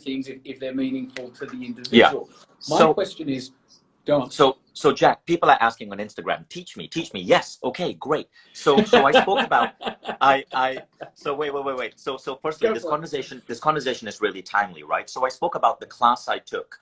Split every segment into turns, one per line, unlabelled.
things if they're meaningful to the individual.
Yeah.
My question is, go on.
So Jack, people are asking on Instagram, teach me. Yes, okay, great. So I spoke about, so wait. So firstly, this conversation is really timely, right? So I spoke about the class I took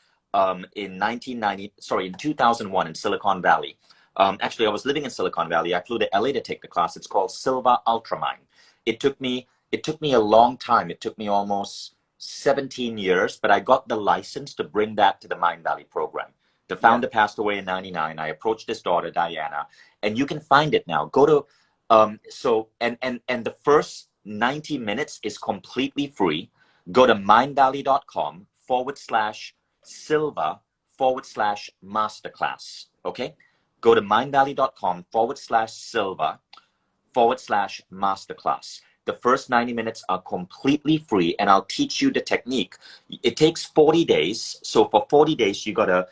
in 2001 in Silicon Valley. Actually, I was living in Silicon Valley. I flew to LA to take the class. It's called Silva Ultramine. It took me a long time. It took me almost 17 years, but I got the license to bring that to the Mindvalley program. The founder passed away in 99. I approached his daughter, Diana, and you can find it now. Go to, and the first 90 minutes is completely free. Go to mindvalley.com/silva/masterclass. Okay? Go to mindvalley.com/silva/masterclass. The first 90 minutes are completely free, and I'll teach you the technique. It takes 40 days. So for 40 days, you gotta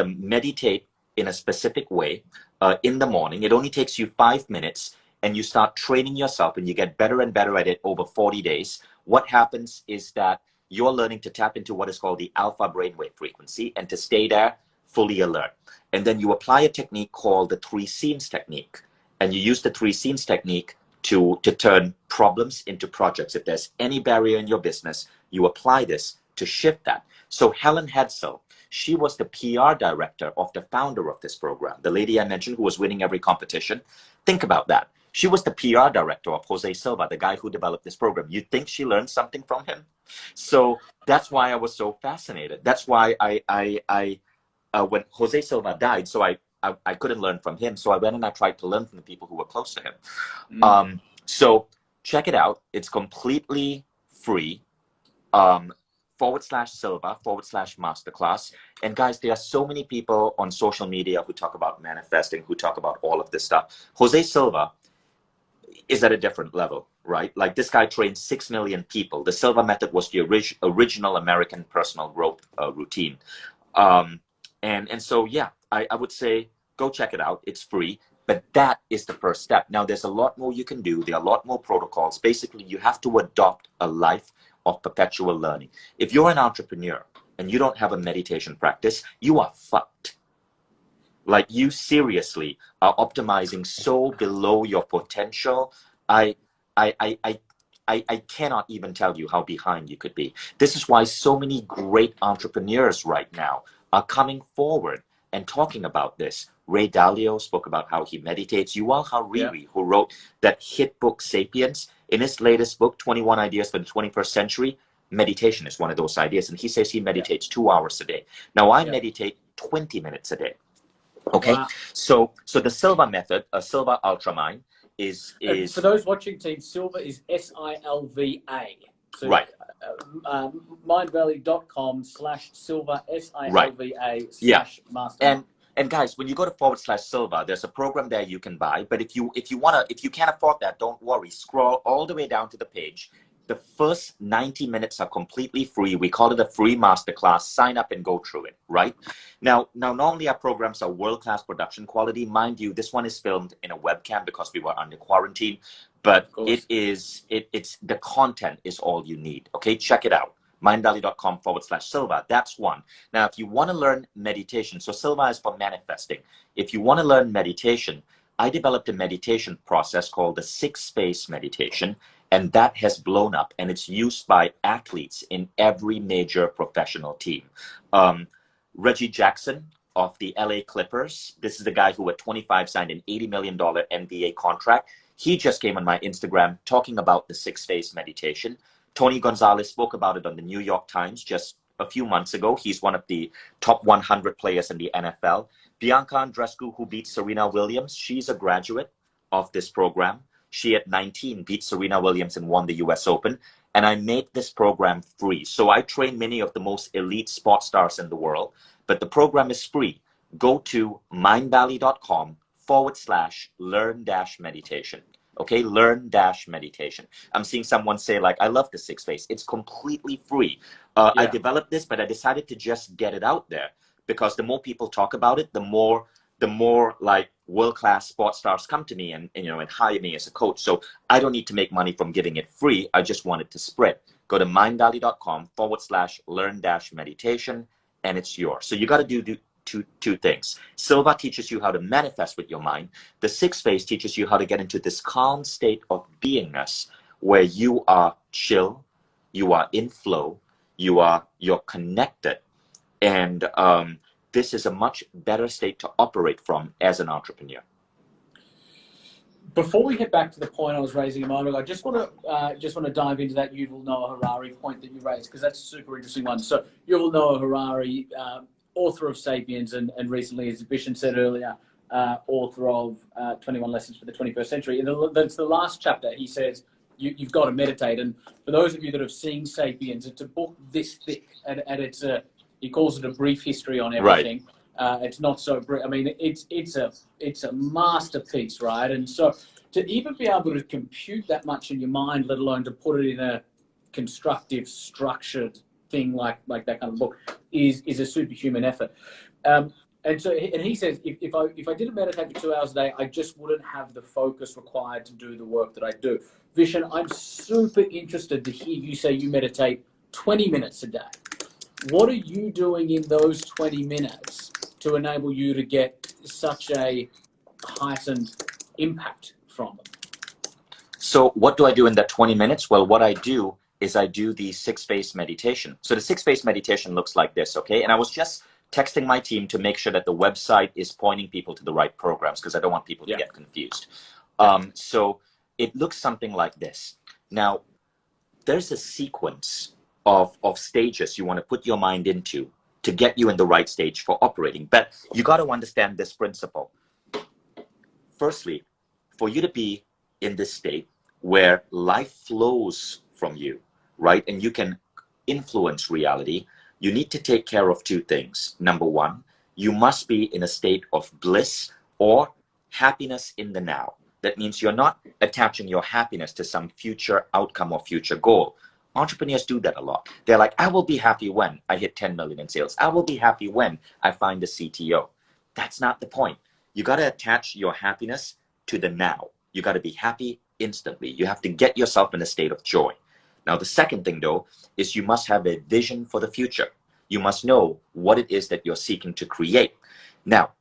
meditate in a specific way in the morning. It only takes you 5 minutes, and you start training yourself, and you get better and better at it over 40 days. What happens is that you're learning to tap into what is called the alpha brainwave frequency and to stay there fully alert. And then you apply a technique called the 3 scenes technique, and you use the 3 scenes technique to turn problems into projects. If there's any barrier in your business, you apply this to shift that. So Helen Hedsell, she was the PR director of the founder of this program, the lady I mentioned who was winning every competition. Think about that. She was the PR director of Jose Silva, the guy who developed this program. You think she learned something from him? So that's why I was so fascinated. That's why when Jose Silva died, so I couldn't learn from him. So I went and I tried to learn from the people who were close to him. So check it out. It's completely free. /Silva/masterclass. And guys, there are so many people on social media who talk about manifesting, who talk about all of this stuff. Jose Silva is at a different level, right? Like this guy trained 6 million people. The Silva method was the original American personal growth routine. And so, yeah, I would say go check it out. It's free, but that is the first step. Now, there's a lot more you can do. There are a lot more protocols. Basically, you have to adopt a life of perpetual learning. If you're an entrepreneur and you don't have a meditation practice, you are fucked. Like you seriously are optimizing so below your potential. I cannot even tell you how behind you could be. This is why so many great entrepreneurs right now are coming forward and talking about this. Ray Dalio spoke about how he meditates. Yuval Hariri, who wrote that hit book Sapiens, in his latest book, 21 Ideas for the 21st Century, meditation is one of those ideas. And he says he meditates 2 hours a day. Now, I meditate 20 minutes a day. Okay, so the Silva method, a Silva Ultramine, is
for those watching, team, Silva is SILVA. So,
right.
mindvalley.com/Silva SILVA/master.
And guys, when you go to /Silva, there's a program there you can buy. But if you can't afford that, don't worry. Scroll all the way down to the page. The first 90 minutes are completely free. We call it a free masterclass. Sign up and go through it, right? Now, normally our programs are world-class production quality. Mind you, this one is filmed in a webcam because we were under quarantine. But it's the content is all you need. Okay, check it out. mindvalley.com/Silva. That's one. Now, if you want to learn meditation, so Silva is for manifesting. If you want to learn meditation, I developed a meditation process called the 6-phase meditation, and that has blown up, and it's used by athletes in every major professional team. Reggie Jackson of the LA Clippers, this is the guy who at 25 signed an $80 million NBA contract. He just came on my Instagram talking about the 6-phase meditation. Tony Gonzalez spoke about it on the New York Times just a few months ago. He's one of the top 100 players in the NFL. Bianca Andreescu, who beat Serena Williams, she's a graduate of this program. She, at 19, beat Serena Williams and won the US Open. And I made this program free. So I train many of the most elite sports stars in the world, but the program is free. Go to mindvalley.com/learn-meditation. Okay, learn-meditation. I'm seeing someone say, like, I love the 6-phase. It's completely free. I developed this, but I decided to just get it out there because the more people talk about it, the more like world-class sports stars come to me and hire me as a coach. So I don't need to make money from giving it free. I just want it to spread. Go to mindvalley.com/learn-meditation, and it's yours. So you got to do two things. Silva teaches you how to manifest with your mind. The sixth phase teaches you how to get into this calm state of beingness where you are chill, you are in flow, you're connected, and this is a much better state to operate from as an entrepreneur.
Before we head back to the point I was raising a moment ago, I just want to dive into that Yuval Noah Harari point that you raised, because that's a super interesting one. So Yuval Noah Harari, author of 'Sapiens, and recently, as Vishen said earlier, author of 21 Lessons for the 21st Century. And that's the last chapter. He says you've got to meditate. And for those of you that have seen *Sapiens*, it's a book this thick, and it's he calls it a brief history on everything. Right. It's not so brief. I mean, it's a masterpiece, right? And so to even be able to compute that much in your mind, let alone to put it in a constructive, structured thing like that kind of book, is a superhuman effort. And he says, if I didn't meditate for 2 hours a day, I just wouldn't have the focus required to do the work that I do. Vishen, I'm super interested to hear you say you meditate 20 minutes a day. What are you doing in those 20 minutes to enable you to get such a heightened impact from them?
So what do I do in that 20 minutes? Well, what I do is I do the 6-phase meditation. So the 6-phase meditation looks like this, okay? And I was just texting my team to make sure that the website is pointing people to the right programs, because I don't want people to get confused. So it looks something like this. Now, there's a sequence of stages you want to put your mind into to get you in the right stage for operating. But you got to understand this principle. Firstly, for you to be in this state where life flows from you, right, and you can influence reality, you need to take care of two things. Number one, you must be in a state of bliss or happiness in the now. That means you're not attaching your happiness to some future outcome or future goal. Entrepreneurs do that a lot. They're like, I will be happy when I hit 10 million in sales. I will be happy when I find a CTO. That's not the point. You got to attach your happiness to the now. You got to be happy instantly. You have to get yourself in a state of joy. Now, the second thing, though, is you must have a vision for the future. You must know what it is that you're seeking to create. Now,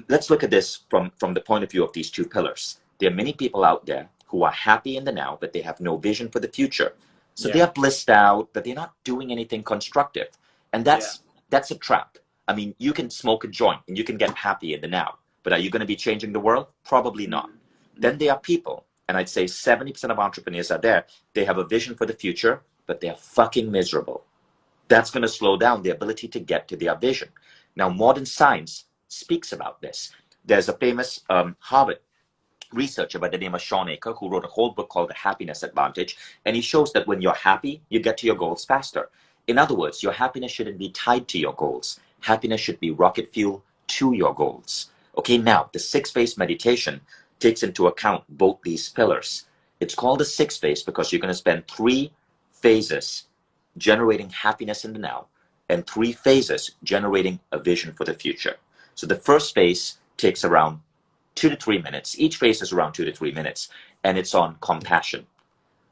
let's look at this from the point of view of these two pillars. There are many people out there who are happy in the now, but they have no vision for the future. So they're blissed out, but they're not doing anything constructive. And that's a trap. I mean, you can smoke a joint and you can get happy in the now, but are you going to be changing the world? Probably not. Then there are people, and I'd say 70% of entrepreneurs are there. They have a vision for the future, but they're fucking miserable. That's going to slow down their ability to get to their vision. Now, modern science speaks about this. There's a famous Harvard researcher by the name of Sean Aker who wrote a whole book called The Happiness Advantage, and he shows that when you're happy, you get to your goals faster. In other words, your happiness shouldn't be tied to your goals. Happiness should be rocket fuel to your goals. Okay, now the 6-phase meditation takes into account both these pillars. It's called the 6th phase because you're going to spend 3 phases generating happiness in the now and 3 phases generating a vision for the future. So the first phase takes around 2 to 3 minutes. Each phase is around 2 to 3 minutes, and it's on compassion.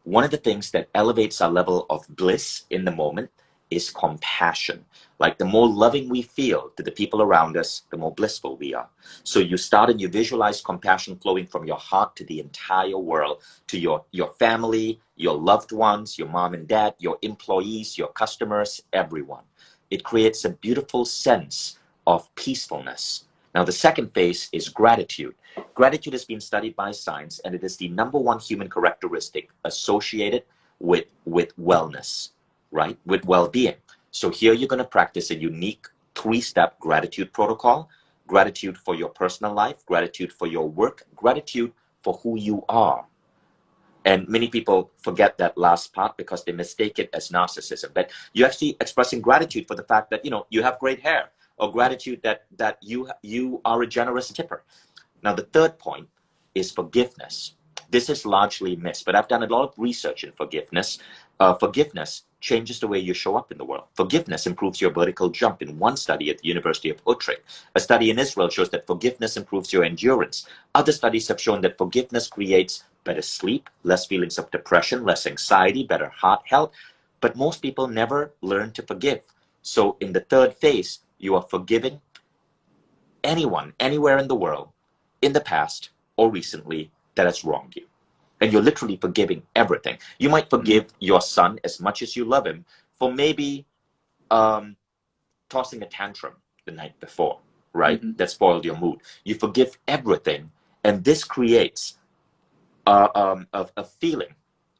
One of the things that elevates our level of bliss in the moment is compassion. Like, the more loving we feel to the people around us, the more blissful we are. So you start and you visualize compassion flowing from your heart to the entire world, to your family, your loved ones, your mom and dad, your employees, your customers, everyone. It creates a beautiful sense of peacefulness. Now, the second phase is gratitude. Gratitude has been studied by science, and it is the #1 human characteristic associated with wellness, right? With well-being. So here you're going to practice a unique 3-step gratitude protocol. Gratitude for your personal life, gratitude for your work, gratitude for who you are. And many people forget that last part because they mistake it as narcissism. But you're actually expressing gratitude for the fact that, you have great hair, or gratitude that you are a generous tipper. Now, the third point is forgiveness. This is largely missed, but I've done a lot of research in forgiveness. Forgiveness changes the way you show up in the world. Forgiveness improves your vertical jump in one study at the University of Utrecht. A study in Israel shows that forgiveness improves your endurance. Other studies have shown that forgiveness creates better sleep, less feelings of depression, less anxiety, better heart health. But most people never learn to forgive. So in the third phase, you are forgiving anyone, anywhere in the world, in the past or recently, that has wronged you. And you're literally forgiving everything. You might forgive your son as much as you love him for maybe tossing a tantrum the night before, right? That spoiled your mood. You forgive everything. And this creates a feeling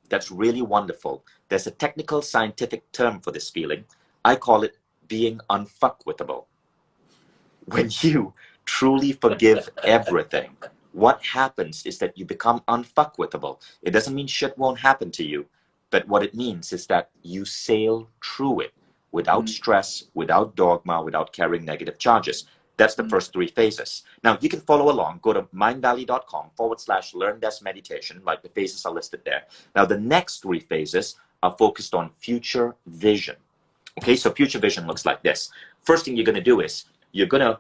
that's really wonderful. There's a technical scientific term for this feeling. I call it being unfuckwithable. When you truly forgive everything, what happens is that you become unfuckwithable. It doesn't mean shit won't happen to you, but what it means is that you sail through it without stress, without dogma, without carrying negative charges. That's the first three phases. Now, you can follow along. Go to mindvalley.com/learn-meditation. Like the phases are listed there. Now, the next three phases are focused on future vision. Okay, so future vision looks like this. First thing you're going to do is, you're going to,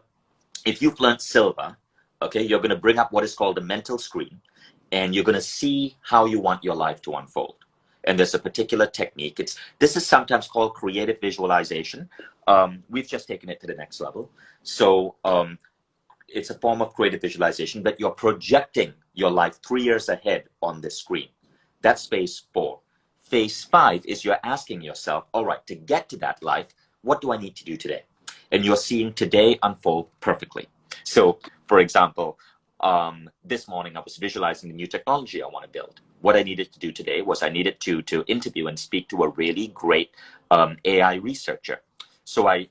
if you've learned silva, okay, you're going to bring up what is called a mental screen, and you're going to see how you want your life to unfold. And there's a particular technique. This is sometimes called creative visualization. We've just taken it to the next level. So it's a form of creative visualization, but you're projecting your life 3 years ahead on the screen. That's phase 4. Phase 5 is you're asking yourself, all right, to get to that life, what do I need to do today? And you're seeing today unfold perfectly. So, for example, this morning I was visualizing the new technology I want to build. What I needed to do today was I needed to interview and speak to a really great AI researcher. So I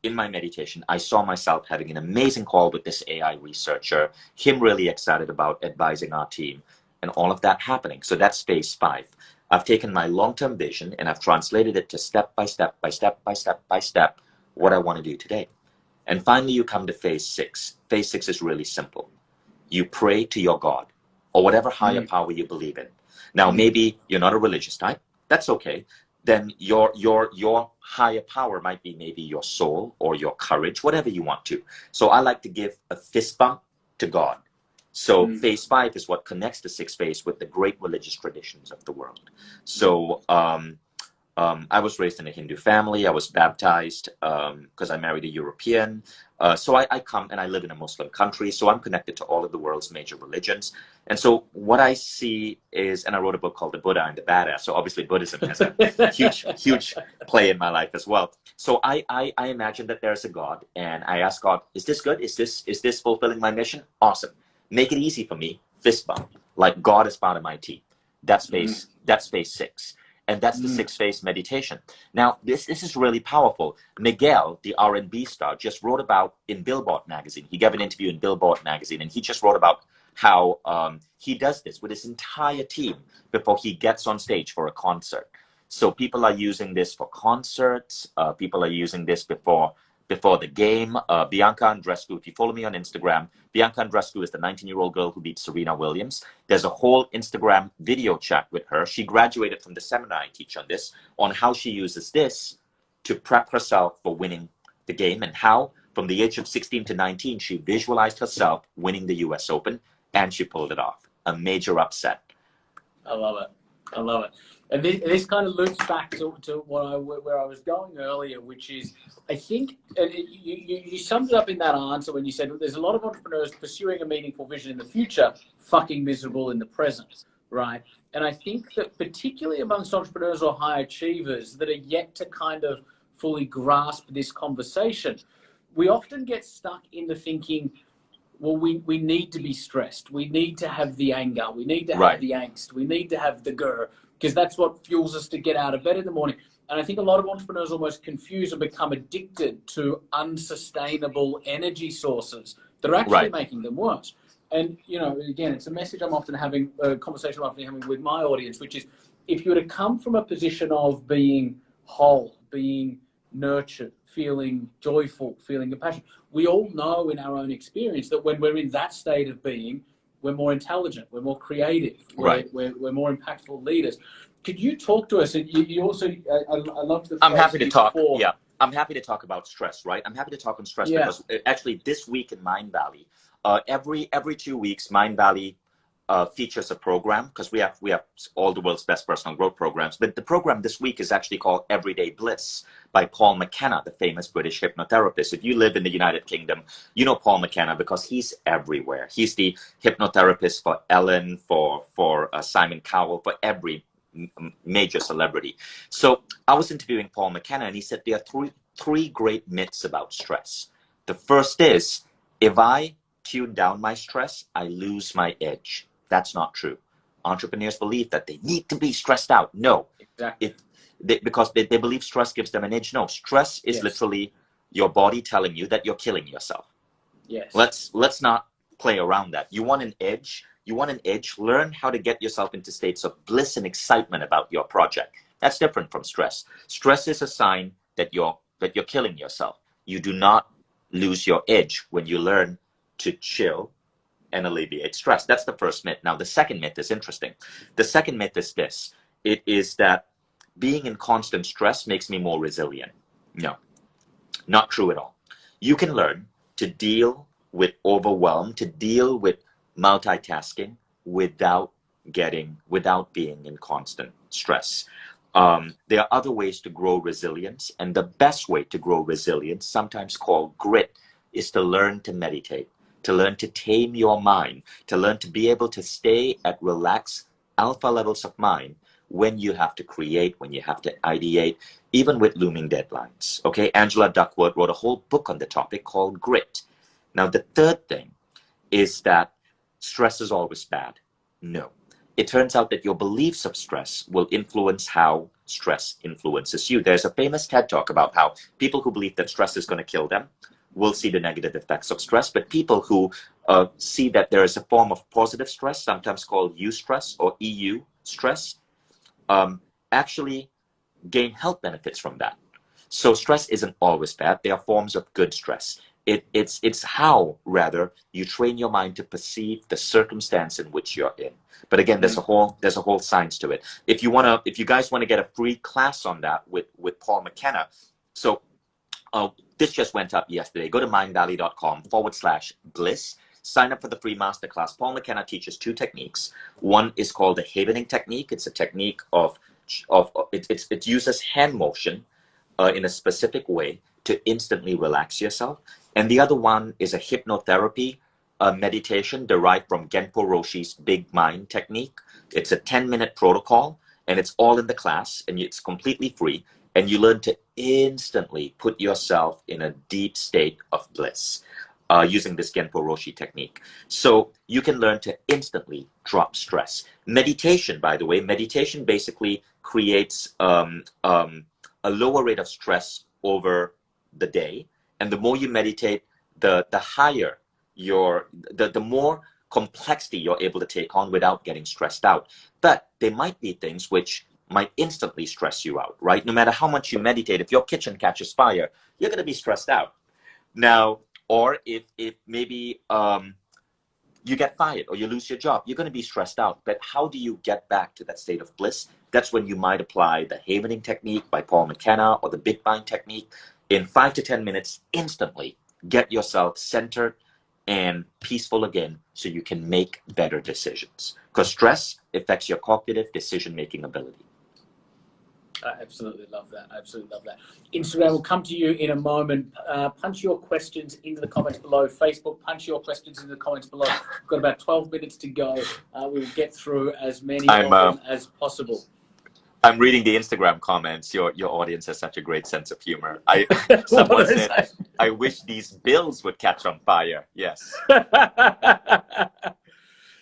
in my meditation, I saw myself having an amazing call with this AI researcher, him really excited about advising our team, and all of that happening. So that's phase 5. I've taken my long-term vision and I've translated it to step by step by step by step by step what I want to do today. And finally, you come to phase 6. Phase 6 is really simple. You pray to your God or whatever higher power you believe in. Now, maybe you're not a religious type. That's okay. Then your higher power might be maybe your soul or your courage, whatever you want to. So I like to give a fist bump to God. So phase 5 is what connects the 6th phase with the great religious traditions of the world. So I was raised in a Hindu family. I was baptized because I married a European. So I come and I live in a Muslim country. So I'm connected to all of the world's major religions. And so what I see is, and I wrote a book called The Buddha and the Badass. So obviously Buddhism has a huge play in my life as well. So I imagine that there's a God, and I ask God, is this good? Is this fulfilling my mission? Awesome. Make it easy for me. Fist bump. Like God is part of my team. That's phase 6. And that's the 6th phase meditation. Now, this is really powerful. Miguel, the R&B star, just wrote about in Billboard magazine. He gave an interview in Billboard magazine, and he just wrote about how he does this with his entire team before he gets on stage for a concert. So people are using this for concerts. People are using this before the game. Bianca Andreescu, if you follow me on Instagram, Bianca Andreescu is the 19-year-old girl who beat Serena Williams. There's a whole Instagram video chat with her. She graduated from the seminar I teach on this, on how she uses this to prep herself for winning the game, and how from the age of 16 to 19, she visualized herself winning the US Open, and she pulled it off. A major upset.
I love it. I love it. And this kind of loops back to where I was going earlier, which is, I think, and you summed it up in that answer when you said there's a lot of entrepreneurs pursuing a meaningful vision in the future, fucking miserable in the present, right? And I think that particularly amongst entrepreneurs or high achievers that are yet to kind of fully grasp this conversation, we often get stuck into thinking, well, we need to be stressed. We need to have the anger. We need to have the angst. We need to have the grr, because that's what fuels us to get out of bed in the morning. And I think a lot of entrepreneurs almost confuse and become addicted to unsustainable energy sources that are actually making them worse. And, you know, again, it's a message I'm often having, a conversation I'm often having with my audience, which is, if you were to come from a position of being whole, being nurtured, feeling joyful, feeling compassion, we all know in our own experience that when we're in that state of being, we're more intelligent, we're more creative, we're more impactful leaders. could you talk to us? You also, I loved the
I'm
phrase
happy to talk.
before.
Yeah, I'm happy to talk about stress, right? I'm happy to talk on stress
Yeah.
because actually this week in Mindvalley, every 2 weeks, Mindvalley features a program because we have all the world's best personal growth programs. But the program this week is actually called Everyday Bliss by Paul McKenna, the famous British hypnotherapist. If you live in the United Kingdom, you know Paul McKenna because he's everywhere. He's the hypnotherapist for Ellen, for Simon Cowell, for every major celebrity. So I was interviewing Paul McKenna, and he said there are three great myths about stress. The first is, if I tune down my stress, I lose my edge. That's not true. Entrepreneurs believe that they need to be stressed out. No,
exactly.
Because they believe stress gives them an edge. No, stress is literally your body telling you that you're killing yourself.
Yes.
Let's not play around that. You want an edge. You want an edge. Learn how to get yourself into states of bliss and excitement about your project. That's different from stress. Stress is a sign that you're killing yourself. You do not lose your edge when you learn to chill and alleviate stress. That's the first myth. Now, the second myth is interesting. The second myth is this. It is that being in constant stress makes me more resilient. No, not true at all. You can learn to deal with overwhelm, to deal with multitasking without being in constant stress. There are other ways to grow resilience, and the best way to grow resilience, sometimes called grit, is to learn to meditate, to learn to tame your mind, to learn to be able to stay at relaxed alpha levels of mind when you have to create, when you have to ideate, even with looming deadlines. Okay, Angela Duckworth wrote a whole book on the topic called Grit. Now, the third thing is that stress is always bad. No. It turns out that your beliefs of stress will influence how stress influences you. There's a famous TED Talk about how people who believe that stress is going to kill them will see the negative effects of stress, but people who see that there is a form of positive stress, sometimes called eustress or EU stress, actually gain health benefits from that. So stress isn't always bad. There are forms of good stress. It's how, rather, you train your mind to perceive the circumstance in which you're in. But again, there's a whole science to it. If you guys want to get a free class on that with Paul McKenna, so this just went up yesterday. Go to mindvalley.com/bliss. Sign up for the free masterclass. Paul McKenna teaches 2 techniques. One is called the havening technique. It's a technique it uses hand motion in a specific way to instantly relax yourself. And the other one is a hypnotherapy meditation derived from Genpo Roshi's Big Mind technique. It's a 10-minute protocol, and it's all in the class, and it's completely free. And you learn to instantly put yourself in a deep state of bliss using this Genpo Roshi technique. So you can learn to instantly drop stress. Meditation, by the way, meditation basically creates a lower rate of stress over the day. And the more you meditate, the higher the more complexity you're able to take on without getting stressed out. But there might be things which might instantly stress you out, right? No matter how much you meditate, if your kitchen catches fire, you're going to be stressed out. Now, or if maybe you get fired or you lose your job, you're going to be stressed out. But how do you get back to that state of bliss? That's when you might apply the havening technique by Paul McKenna or the Big Mind technique. In 5 to 10 minutes, instantly get yourself centered and peaceful again so you can make better decisions. Because stress affects your cognitive decision-making ability.
I absolutely love that. I absolutely love that. Instagram will come to you in a moment. Punch your questions into the comments below. Facebook, punch your questions into the comments below. We've got about 12 minutes to go. We will get through as many of them as possible. I'm
reading the Instagram comments. Your audience has such a great sense of humor. Someone said, I wish these bills would catch on fire. Yes.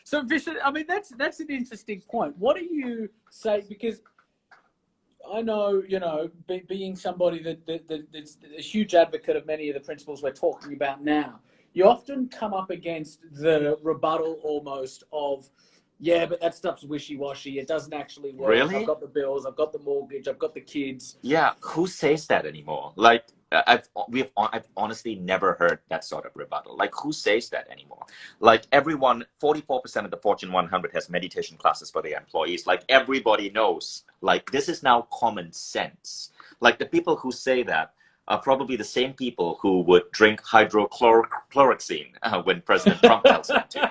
So, Vishen, I mean, that's an interesting point. What do you say? Because I know, being somebody that's a huge advocate of many of the principles we're talking about now, you often come up against the rebuttal almost of, yeah, but that stuff's wishy-washy. It doesn't actually work.
Really?
I've got the bills. I've got the mortgage. I've got the kids.
Yeah. Who says that anymore? Like, I've honestly never heard that sort of rebuttal. Like, who says that anymore? Like, everyone, 44% of the Fortune 100 has meditation classes for their employees. Like, everybody knows. Like, this is now common sense. Like, the people who say that are probably the same people who would drink hydrochloroxine when President Trump tells them to.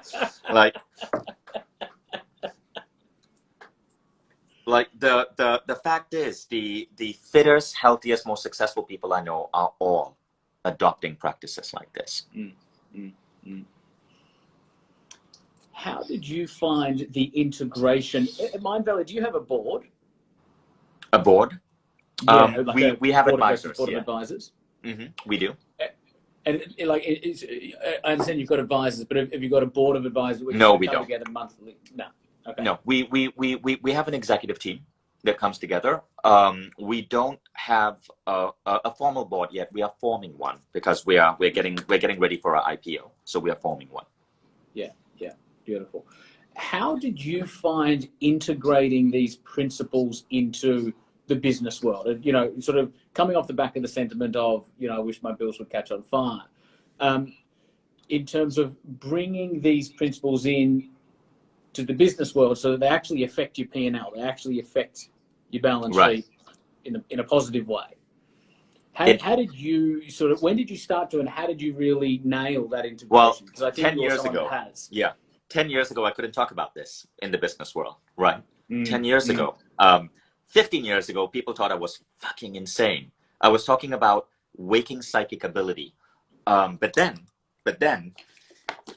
Like the fact is, the fittest, healthiest, most successful people I know are all adopting practices like this.
How did you find the integration? At Mindvalley, do you have a board?
A board?
Yeah,
we have advisors.
Board of advisors.
We do.
And like, I understand you've got advisors, but have you got a board of advisors?
No, we
come
don't.
Together monthly? No. Okay.
No, we have an executive team that comes together. We don't have a formal board yet. We are forming one because we're getting ready for our IPO. So we are forming one.
Yeah, beautiful. How did you find integrating these principles into the business world? You know, sort of coming off the back of the sentiment of, you know, I wish my bills would catch on fire. In terms of bringing these principles in to the business world so that they actually affect your P&L, they actually affect your balance sheet in a positive way. How did you when did you start to, and how did you really nail that integration?
Well,
because I think
10 years ago, 10 years ago, I couldn't talk about this in the business world, right? 10 years ago, 15 years ago, people thought I was fucking insane. I was talking about waking psychic ability. But then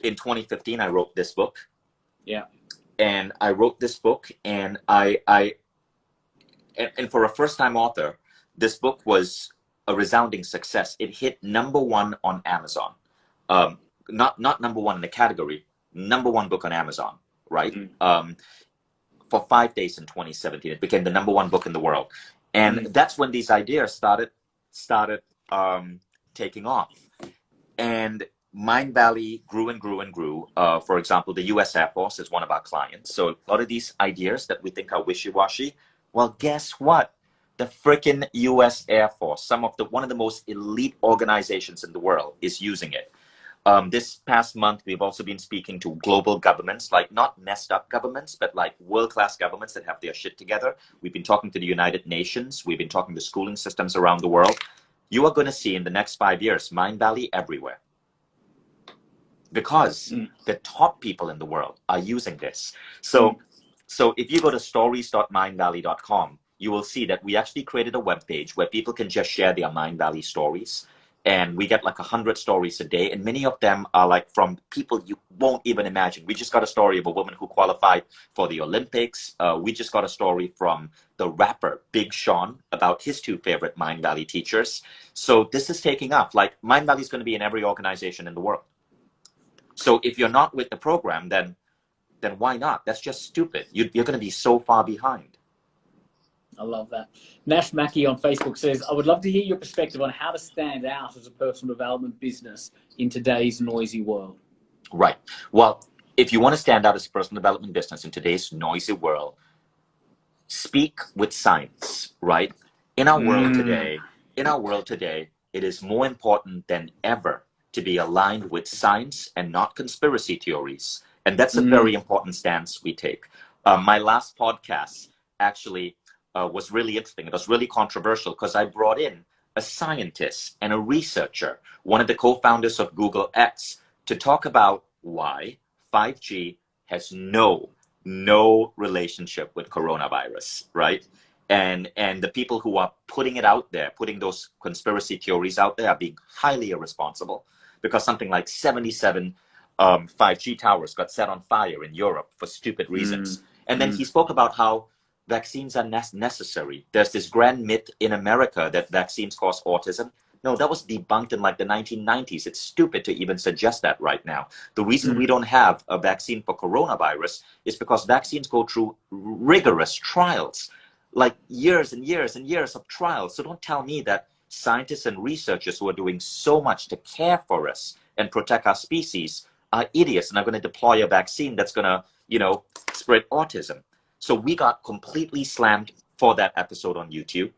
in 2015, I wrote this book.
Yeah.
And I wrote this book, and and for a first-time author, this book was a resounding success. It hit #1 on Amazon. Not #1 in the category, #1 book on Amazon, right? For 5 days in 2017, it became the #1 book in the world. And that's when these ideas started taking off. And Mindvalley grew and grew and grew. For example, the US Air Force is one of our clients. So a lot of these ideas that we think are wishy-washy, well, guess what? The freaking US Air Force, one of the most elite organizations in the world, is using it. This past month, we've also been speaking to global governments, like not messed up governments, but like world-class governments that have their shit together. We've been talking to the United Nations. We've been talking to schooling systems around the world. You are going to see in the next 5 years, Mindvalley everywhere. Because the top people in the world are using this. So if you go to stories.mindvalley.com, you will see that we actually created a web page where people can just share their Mindvalley stories. And we get like 100 stories a day. And many of them are like from people you won't even imagine. We just got a story of a woman who qualified for the Olympics. We just got a story from the rapper Big Sean about his 2 favorite Mindvalley teachers. So this is taking off. Like, Mindvalley is going to be in every organization in the world. So if you're not with the program, then why not? That's just stupid. You're going to be so far behind.
I love that. Nash Mackey on Facebook says, I would love to hear your perspective on how to stand out as a personal development business in today's noisy world.
Right. Well, if you want to stand out as a personal development business in today's noisy world, speak with science, right? In our world today, it is more important than ever to be aligned with science and not conspiracy theories. And that's a very important stance we take. My last podcast actually was really interesting. It was really controversial because I brought in a scientist and a researcher, one of the co-founders of Google X, to talk about why 5G has no relationship with coronavirus, right? And the people who are putting it out there, putting those conspiracy theories out there, are being highly irresponsible, because something like 77 5G towers got set on fire in Europe for stupid reasons. And then he spoke about how vaccines are necessary. There's this grand myth in America that vaccines cause autism. No, that was debunked in like the 1990s. It's stupid to even suggest that right now. The reason we don't have a vaccine for coronavirus is because vaccines go through rigorous trials, like years and years and years of trials. So don't tell me that scientists and researchers who are doing so much to care for us and protect our species are idiots and are going to deploy a vaccine that's going to, spread autism. So we got completely slammed for that episode on YouTube.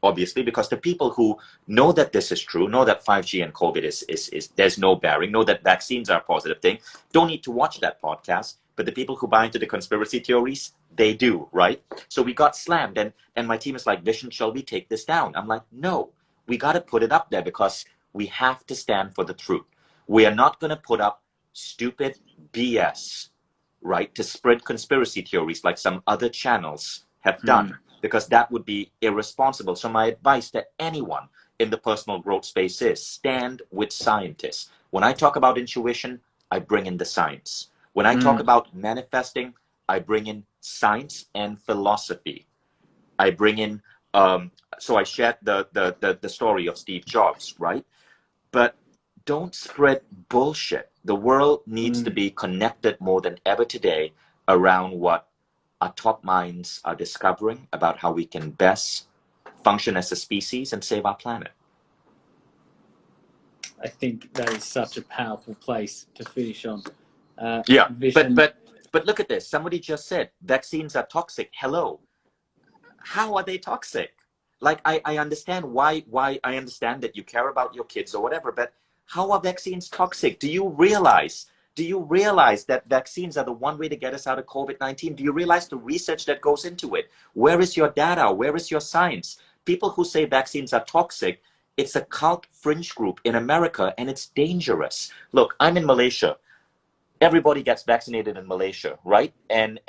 obviously, because the people who know that this is true, know that 5G and COVID is there's no bearing, know that vaccines are a positive thing, don't need to watch that podcast. But the people who buy into the conspiracy theories, they do, right? So we got slammed, and my team is like, Vishen, shall we take this down? I'm like, no, we got to put it up there because we have to stand for the truth. We are not going to put up stupid BS, right, to spread conspiracy theories like some other channels have done, because that would be irresponsible. So my advice to anyone in the personal growth space is stand with scientists. When I talk about intuition, I bring in the science. When I talk about manifesting, I bring in science and philosophy. I bring in, so I shared the story of Steve Jobs, right? But don't spread bullshit. The world needs to be connected more than ever today around what our top minds are discovering about how we can best function as a species and save our planet.
I think that is such a powerful place to finish on.
Yeah,
Vishen.
but look at this. Somebody just said vaccines are toxic. Hello, how are they toxic? Like I understand why I understand that you care about your kids or whatever, but how are vaccines toxic? Do you realize that vaccines are the one way to get us out of COVID-19? Do you realize the research that goes into it? Where is your data? Where is your science? People who say vaccines are toxic, it's a cult fringe group in America, and it's dangerous. Look, I'm in Malaysia. Everybody gets vaccinated in Malaysia, right? And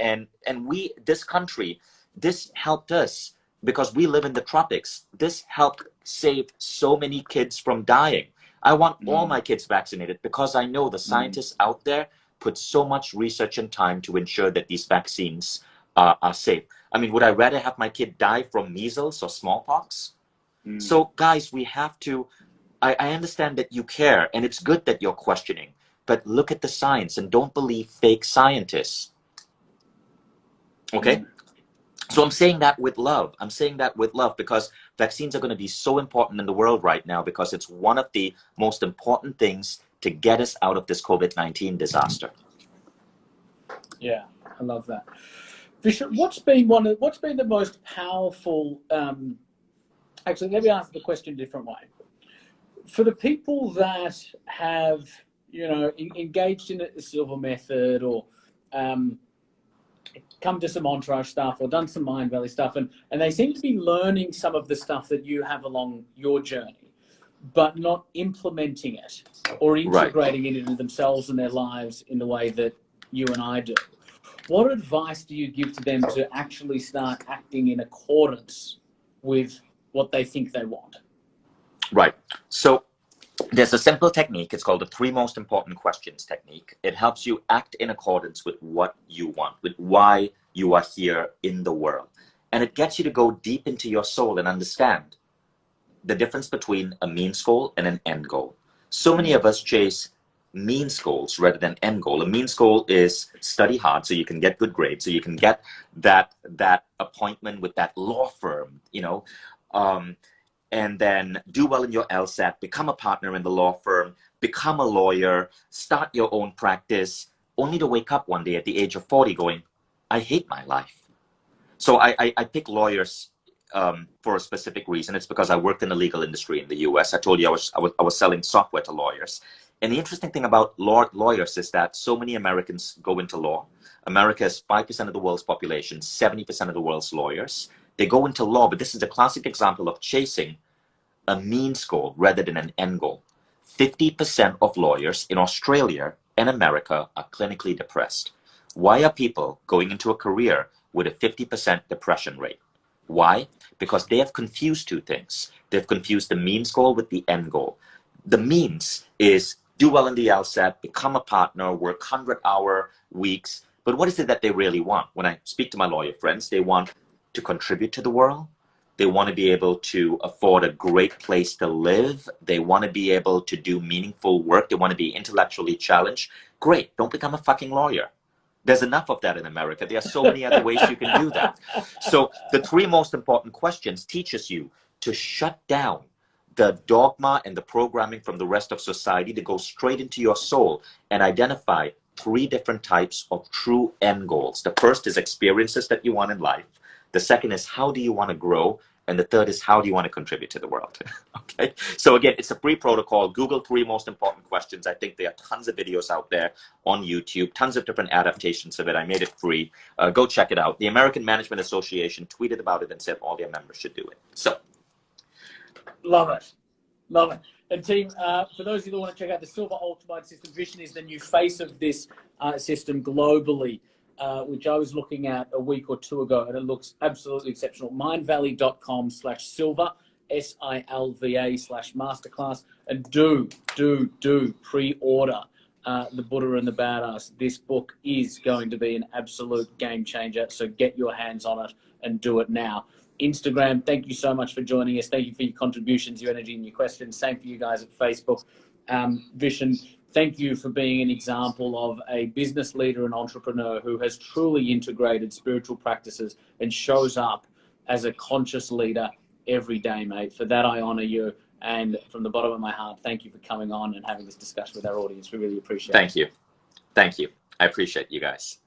we, this country, this helped us because we live in the tropics. This helped save so many kids from dying. I want all my kids vaccinated because I know the scientists out there put so much research and time to ensure that these vaccines are safe. I mean, would I rather have my kid die from measles or smallpox? So guys, we have to, I understand that you care, and it's good that you're questioning, but look at the science and don't believe fake scientists. Okay? So I'm saying that with love. I'm saying that with love because vaccines are going to be so important in the world right now because it's one of the most important things to get us out of this COVID-19 disaster.
Yeah, I love that. Vishen, what's been the most powerful, actually, let me ask the question a different way. For the people that have, engaged in the silva method or come to some entourage stuff or done some mindvalley stuff, and they seem to be learning some of the stuff that you have along your journey, but not implementing it or integrating it into themselves and their lives in the way that you and I do. What advice do you give to them to actually start acting in accordance with what they think they want?
Right. So there's a simple technique. It's called the 3 most important questions technique. It helps you act in accordance with what you want, with why you are here in the world. And it gets you to go deep into your soul and understand the difference between a means goal and an end goal. So many of us chase means goals rather than end goal. A means goal is study hard so you can get good grades, so you can get that appointment with that law firm, and then do well in your LSAT, become a partner in the law firm, become a lawyer, start your own practice, only to wake up one day at the age of 40 going, I hate my life. So I pick lawyers for a specific reason. It's because I worked in the legal industry in the US. I told you I was selling software to lawyers. And the interesting thing about lawyers is that so many Americans go into law. America is 5% of the world's population, 70% of the world's lawyers. They go into law, but this is a classic example of chasing a means goal rather than an end goal. 50% of lawyers in Australia and America are clinically depressed. Why are people going into a career with a 50% depression rate? Why? Because they have confused 2 things. They've confused the means goal with the end goal. The means is do well in the LSAT, become a partner, work 100-hour weeks. But what is it that they really want? When I speak to my lawyer friends, they want to contribute to the world. They want to be able to afford a great place to live. They want to be able to do meaningful work. They want to be intellectually challenged. Great. Don't become a fucking lawyer. There's enough of that in America. There are so many other ways you can do that. So the 3 most important questions teaches you to shut down the dogma and the programming from the rest of society, to go straight into your soul and identify 3 different types of true end goals. The first is experiences that you want in life. The second is how do you want to grow? And the third is, how do you want to contribute to the world? Okay. So again, it's a free protocol. Google 3 most important questions. I think there are tons of videos out there on YouTube, tons of different adaptations of it. I made it free. Go check it out. The American Management Association tweeted about it and said all their members should do it. So.
Love it. Love it. And team, for those of you that want to check out the Silva ultramine system, Vishen is the new face of this system globally, which I was looking at a week or two ago, and it looks absolutely exceptional. mindvalley.com/silva, SILVA/masterclass, and do pre-order The Buddha and the Badass. This book is going to be an absolute game changer, so get your hands on it and do it now. Instagram, thank you so much for joining us. Thank you for your contributions, your energy, and your questions. Same for you guys at Facebook. Vishen, thank you for being an example of a business leader and entrepreneur who has truly integrated spiritual practices and shows up as a conscious leader every day, mate. For that, I honor you. And from the bottom of my heart, thank you for coming on and having this discussion with our audience. We really appreciate it.
Thank you. Thank you. I appreciate you guys.